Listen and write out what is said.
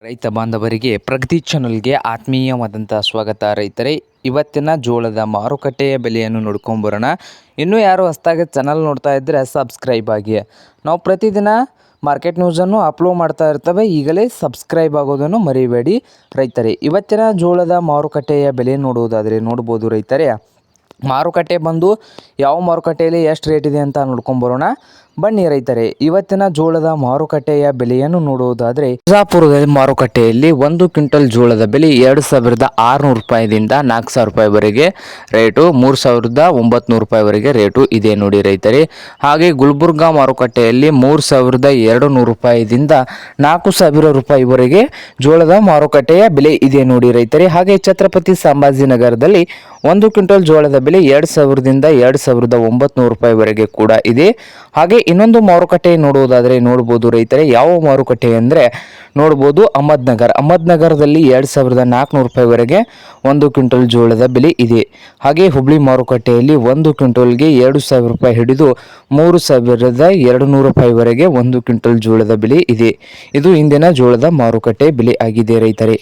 ರೈತ ಬಾಂಧವರಿಗೆ ಪ್ರಗತಿ ಚಾನಲ್ಗೆ ಆತ್ಮೀಯವಾದಂಥ ಸ್ವಾಗತ. ರೈತರೇ, ಇವತ್ತಿನ ಜೋಳದ ಮಾರುಕಟ್ಟೆಯ ಬೆಲೆಯನ್ನು ನೋಡ್ಕೊಂಬರೋಣ. ಇನ್ನೂ ಯಾರು ಹೊಸದಾಗಿ ಚಾನಲ್ ನೋಡ್ತಾ ಇದ್ದರೆ ಸಬ್ಸ್ಕ್ರೈಬ್ ಆಗಿ. ನಾವು ಪ್ರತಿದಿನ ಮಾರ್ಕೆಟ್ ನ್ಯೂಸನ್ನು ಅಪ್ಲೋಡ್ ಮಾಡ್ತಾ ಇರ್ತವೆ. ಈಗಲೇ ಸಬ್ಸ್ಕ್ರೈಬ್ ಆಗೋದನ್ನು ಮರಿಬೇಡಿ. ರೈತರೇ, ಇವತ್ತಿನ ಜೋಳದ ಮಾರುಕಟ್ಟೆಯ ಬೆಲೆ ನೋಡುವುದಾದರೆ ನೋಡ್ಬೋದು. ರೈತರೇ, ಮಾರುಕಟ್ಟೆ ಬಂದು ಯಾವ ಮಾರುಕಟ್ಟೆಯಲ್ಲಿ ಎಷ್ಟು ರೇಟ್ ಇದೆ ಅಂತ ನೋಡ್ಕೊಂಬರೋಣ ಬನ್ನಿ. ರೈತರೇ, ಇವತ್ತಿನ ಜೋಳದ ಮಾರುಕಟ್ಟೆಯ ಬೆಲೆಯನ್ನು ನೋಡುವುದಾದರೆ ಬಿಜಾಪುರದ ಮಾರುಕಟ್ಟೆಯಲ್ಲಿ 1 ಕ್ವಿಂಟಲ್ ಜೋಳದ ಬೆಲೆ 2600 ರೂಪಾಯಿದಿಂದ 4000 ರೂಪಾಯಿವರೆಗೆ ರೇಟು, 3900 ರೂಪಾಯಿವರೆಗೆ ರೇಟು ಇದೆ ನೋಡಿ ರೈತರೇ. ಹಾಗೆ ಗುಲ್ಬರ್ಗಾ ಮಾರುಕಟ್ಟೆಯಲ್ಲಿ 3200 ರೂಪಾಯಿದಿಂದ 4000 ರೂಪಾಯಿವರೆಗೆ ಜೋಳದ ಮಾರುಕಟ್ಟೆಯ ಬೆಲೆ ಇದೆ ನೋಡಿ ರೈತರೇ. ಹಾಗೆ ಛತ್ರಪತಿ ಸಂಭಾಜಿನಗರದಲ್ಲಿ 1 ಕ್ವಿಂಟಲ್ ಜೋಳದ ಬೆಲೆ 2000ದಿಂದ 2900 ರೂಪಾಯಿವರೆಗೆ ಕೂಡ ಇದೆ. ಹಾಗೆ ಇನ್ನೊಂದು ಮಾರುಕಟ್ಟೆ ನೋಡುವುದಾದರೆ ನೋಡ್ಬೋದು ರೈತರೇ. ಯಾವ ಮಾರುಕಟ್ಟೆ ಅಂದರೆ ನೋಡ್ಬೋದು ಅಹಮದ್ನಗರದಲ್ಲಿ 2400 ರೂಪಾಯಿವರೆಗೆ 1 ಕ್ವಿಂಟಲ್ ಜೋಳದ ಬೆಲೆ ಇದೆ. ಹಾಗೆ ಹುಬ್ಳಿ ಮಾರುಕಟ್ಟೆಯಲ್ಲಿ 1 ಕ್ವಿಂಟಲ್ಗೆ 2000 ರೂಪಾಯಿ ಹಿಡಿದು 3200 ರೂಪಾಯಿವರೆಗೆ 1 ಕ್ವಿಂಟಲ್ ಜೋಳದ ಬೆಲೆ ಇದೆ. ಇದು ಇಂದಿನ ಜೋಳದ ಮಾರುಕಟ್ಟೆ ಬೆಲೆ ಆಗಿದೆ ರೈತರೇ.